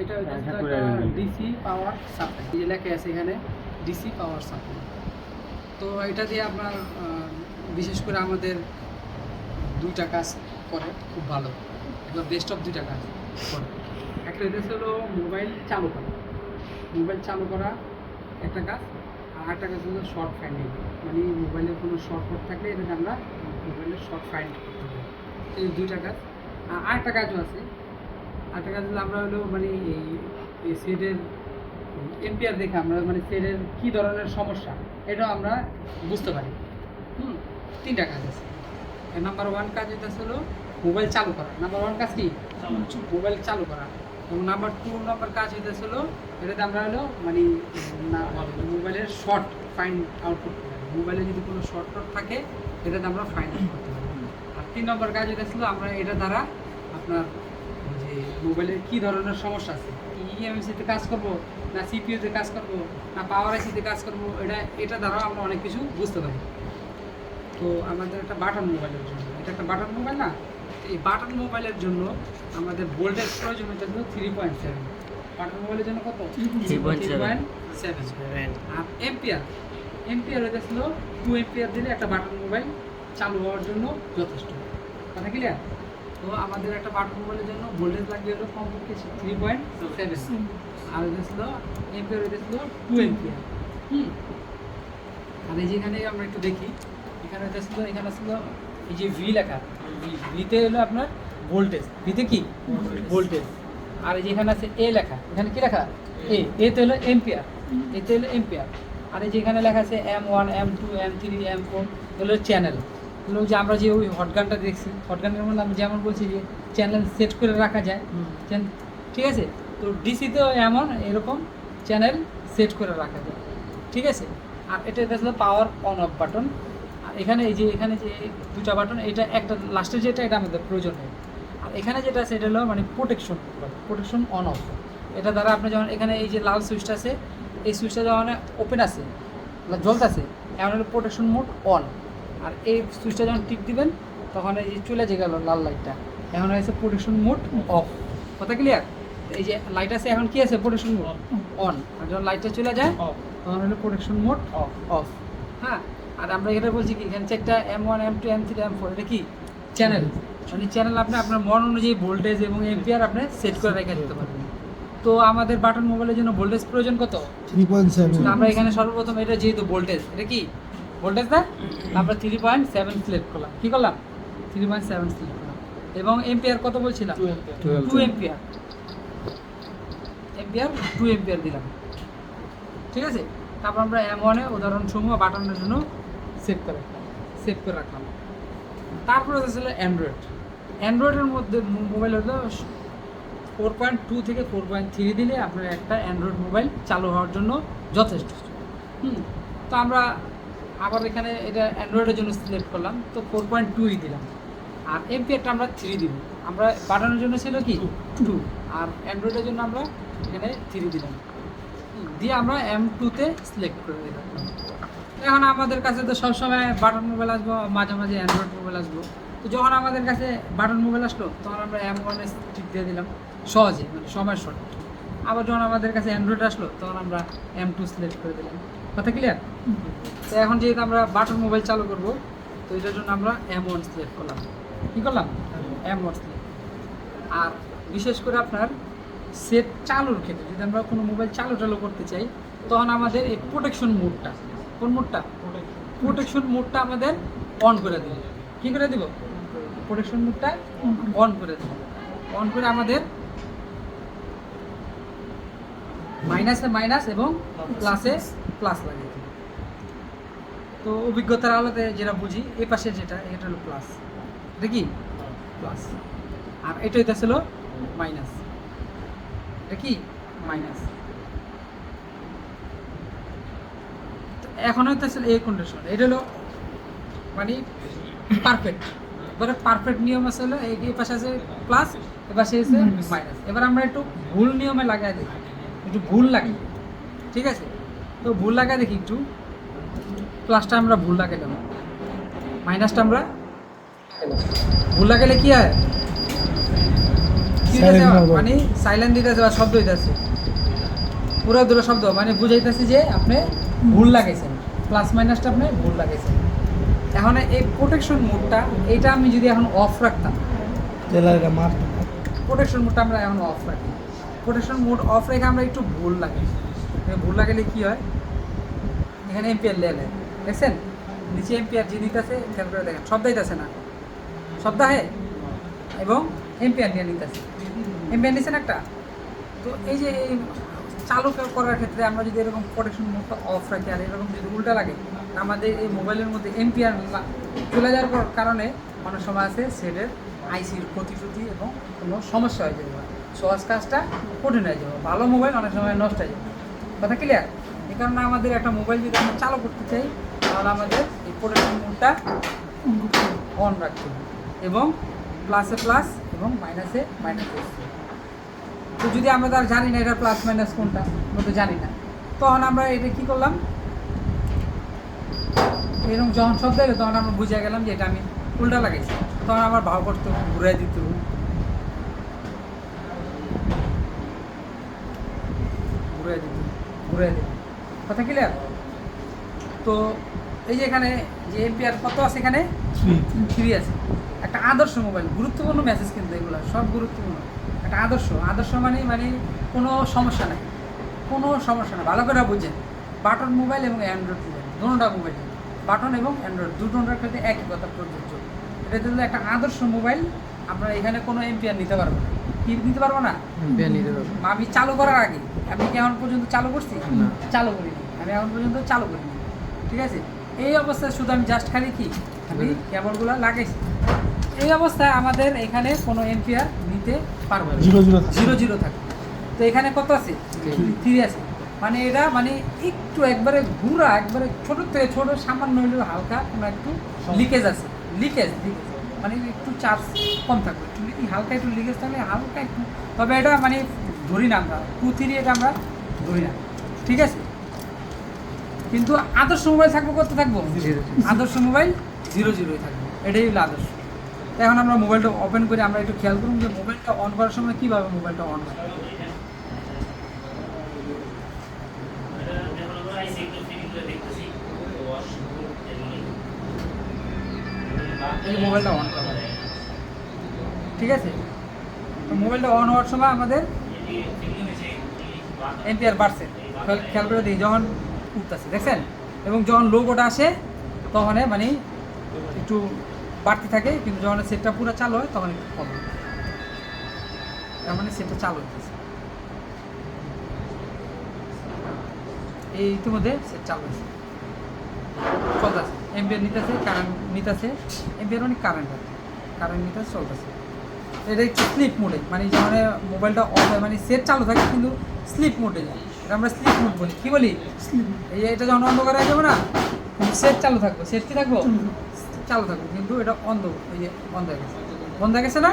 এটা হচ্ছে একটা ডিসি পাওয়ার সাপ্লাই, এই লেখা আছে এখানে ডিসি পাওয়ার সাপ্লাই। তো এটা দিয়ে আপনার বিশেষ করে আমাদের দুইটা কাজ করে খুব ভালো, একদম বেস্ট অফ দুইটা কাজ করে। একটা হচ্ছে হলো মোবাইল চালু করা, মোবাইল চালু করা একটা কাজ, আর একটা কাজ হলো শর্ট ফাইন্ডিং, মানে মোবাইলের কোনো শর্টকাট থাকলে এটাতে আমরা মোবাইলের শর্ট ফাইন্ড করতে পারি। এই দুইটা কাজ। আর আরেকটা কাজও আছে, আরেকটা কাজ হলো আমরা হলো মানে এই সেটের এম্পিয়ার দেখে আমরা মানে সেটের কী ধরনের সমস্যা এটাও আমরা বুঝতে পারি। তিনটা কাজ আছে। নাম্বার ওয়ান কাজ এটা হলো মোবাইল চালু করা, নাম্বার ওয়ান কাজ কি মোবাইল চালু করা। এবং নাম্বার টু নাম্বার কাজ এটা হলো এটাতে আমরা হলো মানে মোবাইলের শর্ট ফাইন্ড আউট করতে পারি, মোবাইলে যদি কোনো শর্টকাট থাকে এটাতে আমরা ফাইন্ড আউট করতে পারি। আর তিন নম্বর কাজ এটা ছিল আমরা এটা দ্বারা আপনার যে মোবাইলের কী ধরনের সমস্যা আছে, ইএমএসিতে কাজ করব না সিপিইউতে কাজ করব না পাওয়ার আইসিতে কাজ করব, এটা দ্বারাও আমরা অনেক কিছু বুঝতে পারি। তো আমাদের একটা বাটন মোবাইলের জন্য, এটা একটা বাটন মোবাইল না, এই বাটন মোবাইলের জন্য আমাদের ভোল্টেজ প্রয়োজন হচ্ছে 3.7। বাটন মোবাইলের জন্য কত? 3.7। আর এম্পিয়ার, এম্পিয়ার হয়েছিল 2 এম্পিয়ার দিলে একটা বাটন মোবাইল চালু হওয়ার জন্য যথেষ্ট। কথা ক্লিয়ার? তো আমাদের একটা বাটন মোবাইলের জন্য ভোল্টেজ লাগবে হলো কমপক্ষে 3.7, আর হয়েছিল এম্পিয়ার হয়েছিল 2 এম্পিয়ার। আর এই যেখানে আমরা একটু দেখি, এখানে হয়েছিল, এখানে ছিল এই যে ভি লেখা, ভিতে হলো আপনার ভোল্টেজ, ভিতে কি ভোল্টেজ। আর এই যেখানে আছে এ লেখা, এখানে কি লেখা এতে হলো এম্পিয়ার, এতে হলো এম্পিয়ার। আর এই যেখানে লেখা আছে M1 M2 M3 M4 হলো চ্যানেল, হলো যে আমরা যে ওই হটগানটা দেখছি, হটগানের মধ্যে আমি যেমন বলছি যে চ্যানেল সেট করে রাখা যায়, ঠিক আছে? তো ডিসিতেও এমন এরকম চ্যানেল সেট করে রাখা যায়, ঠিক আছে? আর এটা হলো পাওয়ার অন অফ বাটন। আর এখানে এই যে এখানে যে দুটা বাটন, এটা একটা লাস্টের যেটা এটা আমাদের প্রয়োজন নেই। আর এখানে যেটা আছে এটা হলো মানে প্রোটেকশন, প্রোটেকশন অন অফ। এটা দ্বারা আপনি যখন এখানে এই যে লাল সুইচটা আছে, এই সুইচটা যখন ওপেন আছে জ্বলতেছে, এমন হলো প্রোটেকশন মোড অন। আর এই সুইচটা যখন টিপ দিবেন তখন এই যে চলে যে গেল লাল লাইটটা, এখন হয়েছে প্রোটেকশন মোড অফ। কথা ক্লিয়ার? এই যে লাইট আছে এখন কি আছে প্রোটেকশন মোড অন, আর যখন লাইটটা চলে যায় তখন হলো প্রোটেকশন মোড অফ। হ্যাঁ, আর আমরা এটা বলছি কি এখানে চেকটা M1 M2 M3 M4 এটা কি চ্যানেল, মানে চ্যানেল আপনি আপনার মন অনুযায়ী ভোল্টেজ এবং এম্পিয়ার আপনি সেট করে রেখে দিতে পারবেন। তো আমাদের বাটন মোবাইলের জন্য ভোল্টেজ প্রয়োজন কত? 3.7। আমরা এখানে সর্বপ্রথম এটা যেহেতু ভোল্টেজ, এটা কি ভোল্টেজ না, আমরা 3.7 সিলেক্ট করলাম। কি করলাম? 3.7 সিলেক্ট করলাম। এবং এম্পিয়ার কত বলছিলাম? 2 এম্পিয়ার, এম্পিয়ার 2 এম্পিয়ার দিলাম, ঠিক আছে? তারপর আমরা M1 এ উদাহরণসমূহ বাটনের জন্য সেভ করে রাখলাম। তারপরে হচ্ছিল অ্যান্ড্রয়েড। অ্যান্ড্রয়েডের মধ্যে মোবাইল হলো 4.2 থেকে 4.3 দিলে আপনার একটা অ্যান্ড্রয়েড মোবাইল চালু হওয়ার জন্য যথেষ্ট। তো আমরা আবার এখানে এটা অ্যান্ড্রয়েডের জন্য সিলেক্ট করলাম, তো 4.2ই দিলাম। আর এমপিআরটা আমরা 3 দিব। আমরা বাটনের জন্য ছিল কি 2, আর অ্যান্ড্রয়েডের জন্য আমরা এখানে 3 দিলাম, দিয়ে আমরা M2-তে সিলেক্ট করে দিলাম। এখন আমাদের কাছে তো সবসময় বাটন মোবাইল আসবো, মাঝে মাঝে অ্যান্ড্রয়েড মোবাইল আসবো। তো যখন আমাদের কাছে বাটন মোবাইল আসলো তখন আমরা M1-এ টিপ দিয়ে দিলাম সহজে, মানে সময় শর্ট। আবার যখন আমাদের কাছে অ্যান্ড্রয়েড আসলো তখন আমরা M2 সিলেক্ট করে দিলাম। কথা ক্লিয়ার? তো এখন যেহেতু আমরা বাটন মোবাইল চালু করব, তো এটার জন্য আমরা M1 সিলেক্ট করলাম। কী করলাম? M1 select. আর বিশেষ করে আপনার সেট চালুর ক্ষেত্রে যদি আমরা কোনো মোবাইল চালু করতে চাই তখন আমাদের এই প্রোটেকশন মোডটা, কোন মোডটা? প্রোটেকশন মোডটা আমাদের অন করে দেব। কী করে দেব? প্রোটেকশন মোডটা অন করে দেব। অন করে আমাদের মাইনাসে মাইনাস এবং প্লাসে প্লাস লাগিয়ে দেব। তো অভিজ্ঞতার আলোতে যেটা বুঝি, এই পাশে যেটা এটা হলো প্লাস, এটা কি প্লাস, আর এটা ছিল মাইনাস, এটা কি মাইনাস। এখন হইতেছে এই কন্ডিশন, এটা হলো মানে পারফেক্ট। এবারে পারফেক্ট নিয়ম আছে হলো এই পাশে আছে প্লাস, এ পাশে আছে মাইনাস। এবার আমরা একটু ভুল নিয়মে লাগাই দেখি, একটু ভুল লাগে, ঠিক আছে? তো ভুল লাগাই দেখি, একটু প্লাসটা আমরা ভুল লাগাইলাম, মাইনাসটা আমরা ভুল লাগাইলে কি হয়? কি হইতাছে মানে সাইলেন্ট দিতেছে বা শব্দ হইতাছে পুরো দুটো শব্দ মানে বুঝাইতেছে যে আপনি ভুল লাগাইছেন, প্লাস মাইনাসটা আপনি ভুল লাগাইছেন। এখন এই প্রোটেকশন মোডটা এইটা আমি যদি এখন অফ রাখতাম, প্রোটেকশন মোডটা আমরা এখন অফ রাখি, প্রোটেকশন মোড অফ রেখে আমরা একটু ভুল লাগাই, ভুল লাগালে কি হয়, এখানে এম্পিয়ার লেলে দেখছেন নিচে এম্পিয়ার যে নিতেছে খেয়াল করে দেখেন, শব্দ দিতেছে না, শব্দ হে এবং এম্পিয়ার নিয়ে নিতেছে, এম্পিয়ার নিচ্ছেন একটা। তো এই যে এই চালু করার ক্ষেত্রে আমরা যদি এরকম প্রোটেকশন মোডটা অফ রাখি আর এরকম যদি উল্টা লাগে, আমাদের এই মোবাইলের মধ্যে এম্পিয়ার চলে যাওয়ার কারণে অনেক সময় আছে সেটের আইসির ক্ষতি এবং কোনো সমস্যা হয়ে যাবে, সহজ কাজটা কঠিন হয়ে যাবে, ভালো মোবাইল অনেক সময় নষ্ট হয়ে যাবে। কথা ক্লিয়ার? এই কারণে আমাদের একটা মোবাইল যদি আমরা চালু করতে চাই তাহলে আমাদের এই প্রোটেকশন মোডটা অন রাখতে হবে এবং প্লাসে প্লাস এবং মাইনাসে মাইনাস। তো যদি আমরা তার জানি না এটা প্লাস মাইনাস কোনটা, আমরা তো জানি না, তখন আমরা এটা কী করলাম, এরকম যখন শব্দ এলো তখন আমরা বুঝে গেলাম যে এটা আমি উল্টা লাগাইছি, তখন আমার ভাব করতে ঘুরাই দিতে ঘুরাই দিত। কথা ক্লিয়ার? তো এই যে এখানে যে এম্পিয়ার কত আছে, এখানে 3 আছে। একটা আদর্শ মোবাইল, গুরুত্বপূর্ণ মেসেজ কিন্তু এগুলো সব গুরুত্বপূর্ণ। একটা আদর্শ মানে কোনো সমস্যা নাই, কোনো সমস্যা নেই, ভালো করে বুঝেন। বাটন মোবাইল এবং অ্যান্ড্রয়েড মোবাইল দুটোটা মোবাইল, বাটন এবং অ্যান্ড্রয়েড দুটোটার ক্ষেত্রে একই কথা প্রযোজ্য। এটা কিন্তু একটা আদর্শ মোবাইল, আপনারা এখানে কোনো এম্পিয়ার নিতে পারবো না। কি নিতে পারবো না? এম্পিয়ার নিতে পারবো। আমি চালু করার আগে আমি কি এখন পর্যন্ত চালু করছি? চালু করিনি, আমি এখন পর্যন্ত চালু করিনি, ঠিক আছে? এই অবস্থায় শুধু আমি জাস্ট খালি কি আমি কেবলগুলো লাগাইছি, এই অবস্থায় আমাদের এখানে কোনো এম্পিয়ার নিতে পারবো না, 0 থাকে। তো এখানে কত আছে? 3 আছে। মানে এটা মানে একটু একবারে ঘুরা, একবারে ছোট থেকে ছোট সামান্য হলেও হালকা কোনো একটু লিকেজ আছে, লিকেজ মানে একটু চার্জ কম থাকবে, একটু হালকা একটু লিকেজ থাকলে হালকা একটু, তবে এটা মানে ধরি না আমরা 2-3, এটা আমরা ধরি না, ঠিক আছে? কিন্তু আদর্শ মোবাইল থাকবো, কত থাকবো? আদর্শ মোবাইল 0 থাকবে, এটাই হলো আদর্শ। এখন আমরা মোবাইলটা ওপেন করে আমরা একটু খেয়াল করুন যে মোবাইলটা অন করার সময় কীভাবে মোবাইলটা অন হয়। এই মোবাইলটা অন করা, ঠিক আছে? তো মোবাইলটা অন হওয়ার সময় আমাদের এম্পিয়ার বাড়ছে, খেয়াল করে দিই, যখন উঠতেছে দেখছেন, এবং যখন লোগোটা আসে তখন মানে একটু বাড়তি থাকে, কিন্তু যখন সেটটা পুরো চালু হয় তখন একটু কম হয়, তার মানে সেটটা চালু হইতেছে, এই ইতিমধ্যে সেট চালু হয়েছে, চলতেছে, এম্পিয়ার নিতেছে, কারেন্ট নিতেছে, এম্পিয়ার মানে কারেন্ট নিতেছে, চলতেছে। এটা একটু স্লিপ মোডে, মানে যখন মোবাইলটা অন হয় মানে সেট চালু থাকে কিন্তু স্লিপ মোডে যায়, এটা আমরা স্লিপ মোড বলি। কী বলি? এই এটা যখন অন্ধকার হয়ে যাবে না, সেট চালু থাকবো, সেট কি থাকবো? চালু থাকবো, কিন্তু এটা এই যে বন্ধ হয়ে গেছে না,